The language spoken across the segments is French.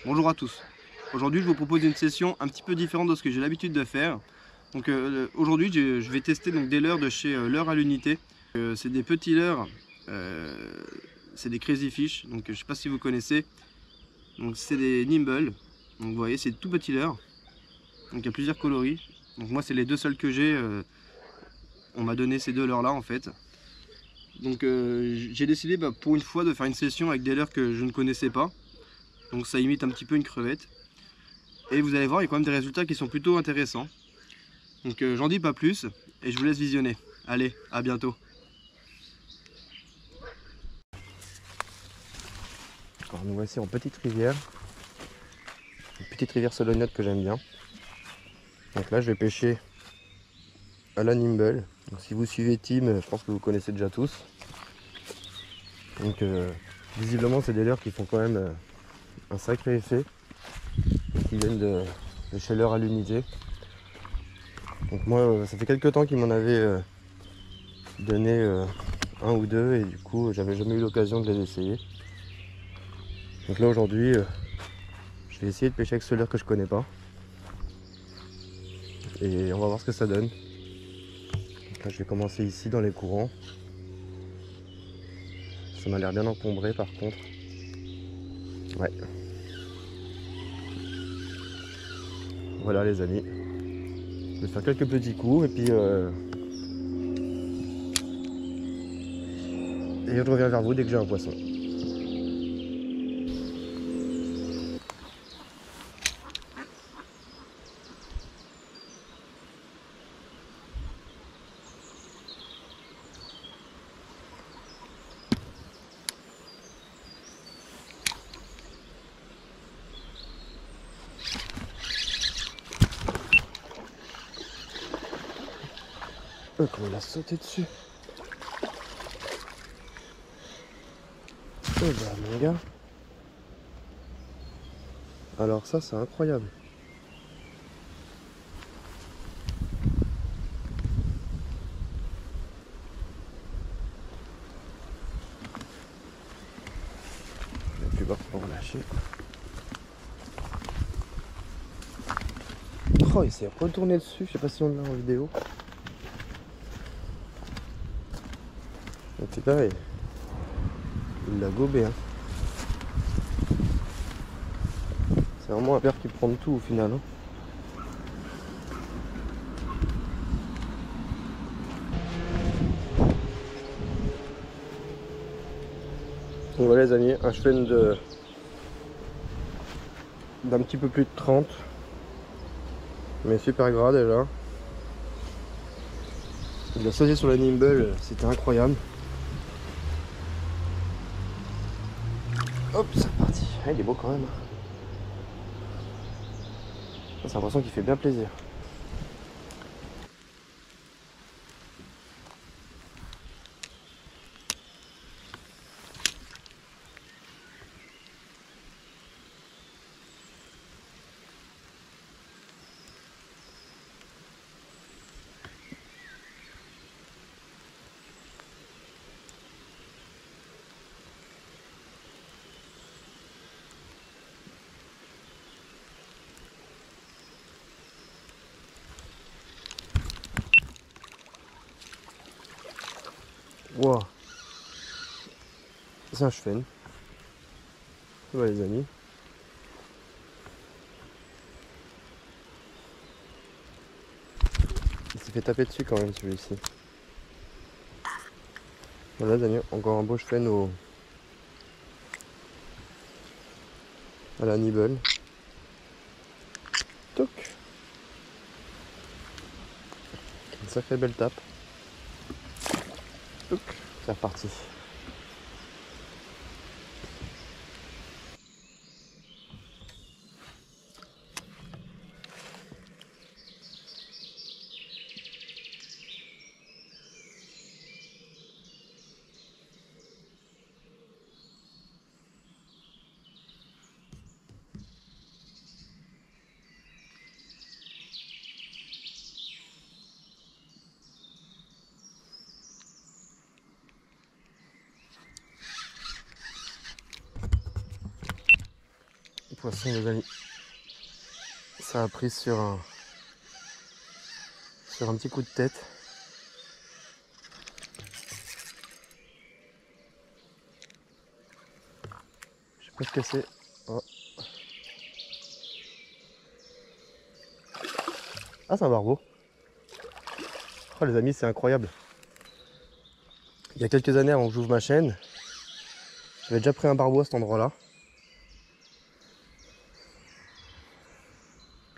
Bonjour à tous. Aujourd'hui, je vous propose une session un petit peu différente de ce que j'ai l'habitude de faire. Donc aujourd'hui, je vais tester donc, des leurres de chez Leurre à l'unité. C'est des petits leurres, c'est des Crazy Fish. Donc je ne sais pas si vous connaissez. Donc c'est des Nimble. Donc vous voyez, c'est tout petits leurres. Donc il y a plusieurs coloris. Donc moi, c'est les deux seuls que j'ai. On m'a donné ces deux leurres là en fait. Donc j'ai décidé pour une fois de faire une session avec des leurres que je ne connaissais pas. Donc ça imite un petit peu une crevette. Et vous allez voir, il y a quand même des résultats qui sont plutôt intéressants. Donc j'en dis pas plus et je vous laisse visionner. Allez, à bientôt. Alors nous voici en petite rivière. Une petite rivière solognote que j'aime bien. Donc là je vais pêcher à la Nimble. Donc si vous suivez Tim, je pense que vous connaissez déjà tous. Donc visiblement c'est des leurres qui font quand même un sacré effet. Qui viennent de chez Leurre à l'unité. Donc moi ça fait quelques temps qu'ils m'en avaient donné un ou deux et du coup j'avais jamais eu l'occasion de les essayer. Donc là aujourd'hui je vais essayer de pêcher avec ce leurre que je connais pas. Et on va voir ce que ça donne. Donc là je vais commencer ici dans les courants. Ça m'a l'air bien encombré par contre. Ouais. Voilà les amis. Je vais faire quelques petits coups et puis je reviens vers vous dès que j'ai un poisson. Comment il a sauté dessus. Oh bah mon gars. Alors ça c'est incroyable. Je vais plus voir pour relâcher. Oh il s'est retourné dessus, je sais pas si on l'a en vidéo. Donc là il l'a gobé hein. C'est vraiment un père qui prend de tout au final hein. Donc voilà les amis, un cheven d'un petit peu plus de 30. Mais super gras déjà. Il a sauté sur la Nimble, c'était incroyable. Hop, c'est parti. Ah, il est beau quand même. C'est l'impression qu'il fait bien plaisir. Wow. C'est un cheven. Voilà les amis. Il s'est fait taper dessus quand même celui-ci. Voilà les amis, encore un beau cheven à la Nibble. Toc. Une sacrée belle tape. Toc. C'est reparti. Poisson les amis. Ça a pris sur un petit coup de tête. Je sais pas ce que c'est. Oh. Ah, c'est un barbeau. Oh les amis, c'est incroyable. Il y a quelques années avant que j'ouvre ma chaîne, j'avais déjà pris un barbeau à cet endroit-là.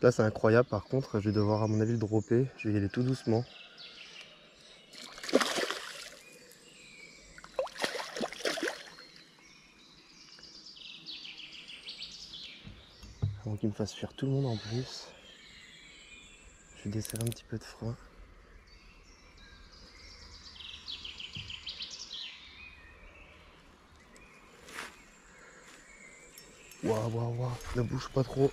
Là c'est incroyable, par contre je vais devoir à mon avis le dropper, je vais y aller tout doucement. Avant qu'il me fasse fuir tout le monde en plus. Je vais desserrer un petit peu de frein. Waouh, waouh, waouh, ne bouge pas trop.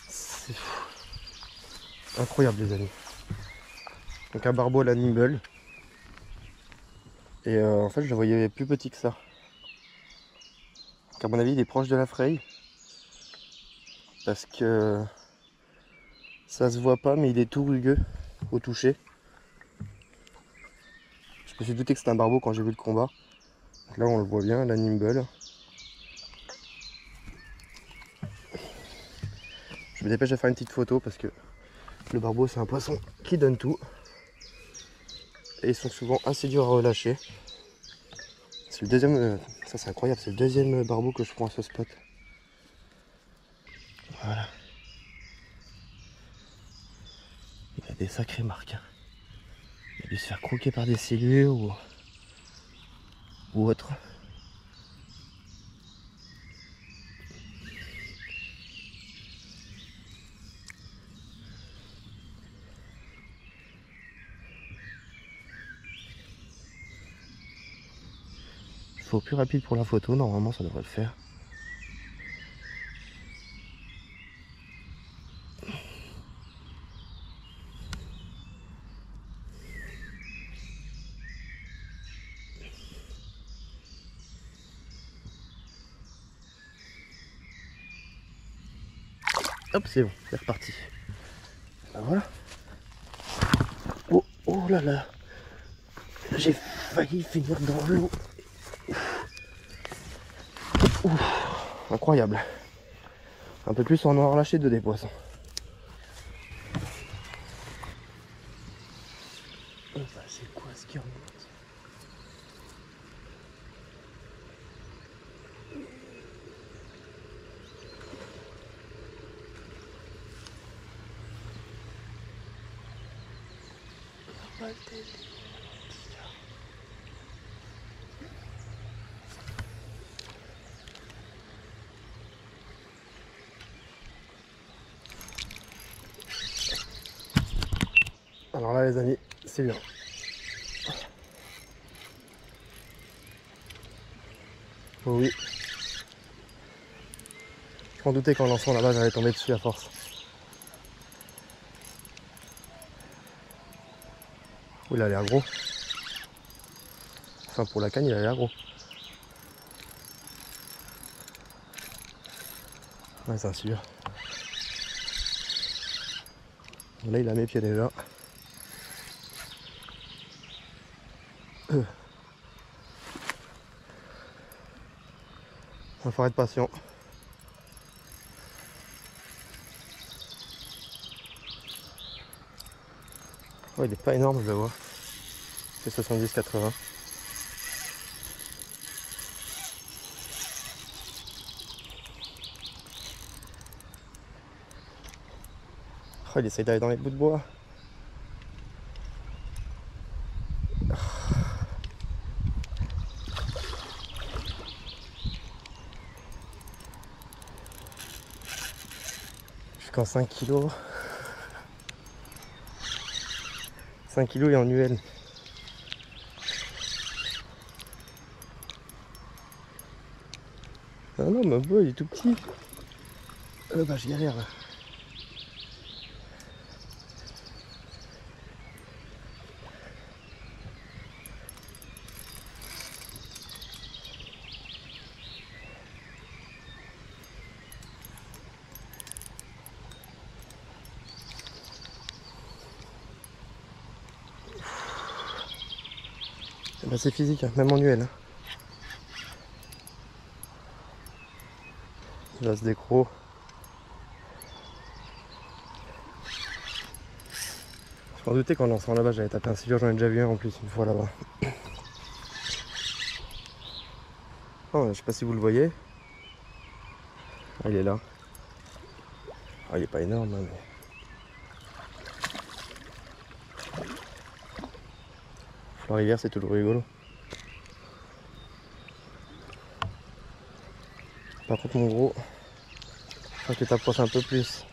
C'est fou. Incroyable les amis. Donc un barbeau à la nimble. Et en fait je le voyais plus petit que ça. Donc à mon avis il est proche de la fraye. Parce que ça se voit pas mais il est tout rugueux au toucher. Je me suis douté que c'était un barbeau quand j'ai vu le combat. Donc là on le voit bien, la nimble. Je me dépêche de faire une petite photo parce que le barbeau c'est un poisson qui donne tout. Et ils sont souvent assez durs à relâcher. C'est le deuxième, ça c'est incroyable, c'est le deuxième barbeau que je prends à ce spot. Voilà. Il a des sacrées marques. Il a dû se faire croquer par des silures ou autre. Il faut plus rapide pour la photo, normalement ça devrait le faire. Hop, c'est bon, c'est reparti. Ben voilà. Oh, oh là là. J'ai failli finir dans l'eau. Incroyable. Un peu plus on en a relâché de des poissons. Oh bah c'est quoi ce qui remonte? Alors là les amis, c'est bien. Oh oui. Je m'en doutais qu'en lançant là-bas j'allais tomber dessus à force. Oh, il a l'air gros. Enfin pour la canne il a l'air gros. Ouais c'est un sûr. Là il a mes pieds déjà. Il faut être patient. Oh, il est pas énorme je le vois. C'est 70-80. Oh, il essaye d'aller dans les bouts de bois. Jusqu'en 5 kg. 5 kg et en UL. Ah non, mais bon, il est tout petit. Bah je galère là. assez physique, hein, même en UL. Hein. Il va se décro. Je m'en doutais qu'en lançant là-bas, j'avais tapé un silure, j'en ai déjà vu un en plus une fois là-bas. Oh, je sais pas si vous le voyez. Ah, il est là. Ah, il est pas énorme, hein, mais... La rivière, c'est toujours rigolo. Par contre, mon gros, je crois que tu t'approches un peu plus.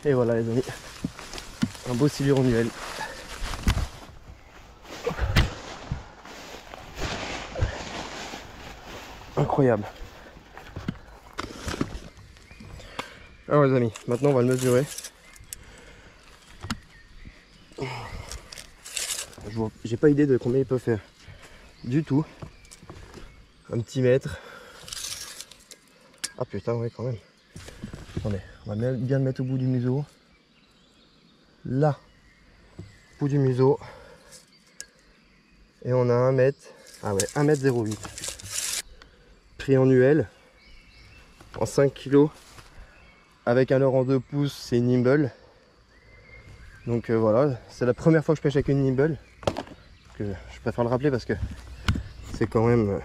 Et voilà les amis, un beau silure en UL. Incroyable. Alors les amis, maintenant on va le mesurer. J'ai pas idée de combien il peut faire. Du tout. Un petit mètre. Ah putain ouais quand même. Attendez, on va bien le mettre au bout du museau. Là, au bout du museau. Et on a 1 mètre. Ah ouais, 1,08 m. Pris en UL. En 5 kg. Avec un leurre en 2 pouces, c'est une nimble. Donc voilà, c'est la première fois que je pêche avec une nimble. Je préfère le rappeler parce que c'est quand même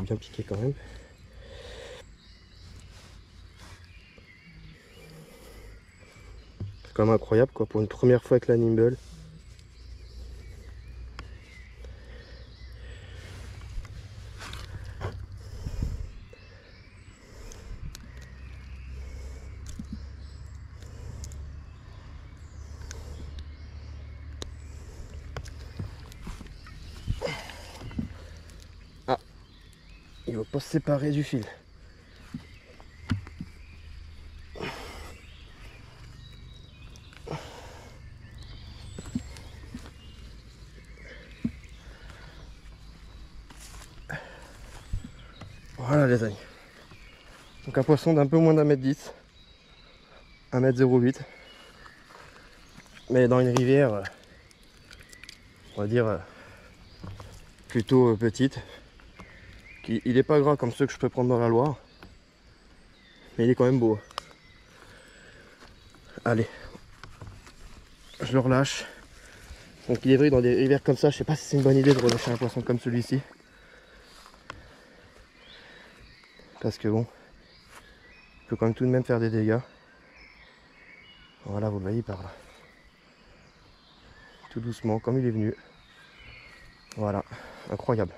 bien piqué quand même. C'est quand même incroyable quoi pour une première fois avec la nimble. Ah, il va pas se séparer du fil. Voilà les amis. Donc un poisson d'un peu moins d'1,10 m, 1,08 m. Mais dans une rivière, on va dire plutôt petite. Il est pas gras comme ceux que je peux prendre dans la Loire. Mais il est quand même beau. Allez. Je le relâche. Donc il est vrai dans des rivières comme ça, je sais pas si c'est une bonne idée de relâcher un poisson comme celui-ci. Parce que bon, il peut quand même tout de même faire des dégâts. Voilà, vous le voyez par là. Tout doucement, comme il est venu. Voilà, incroyable.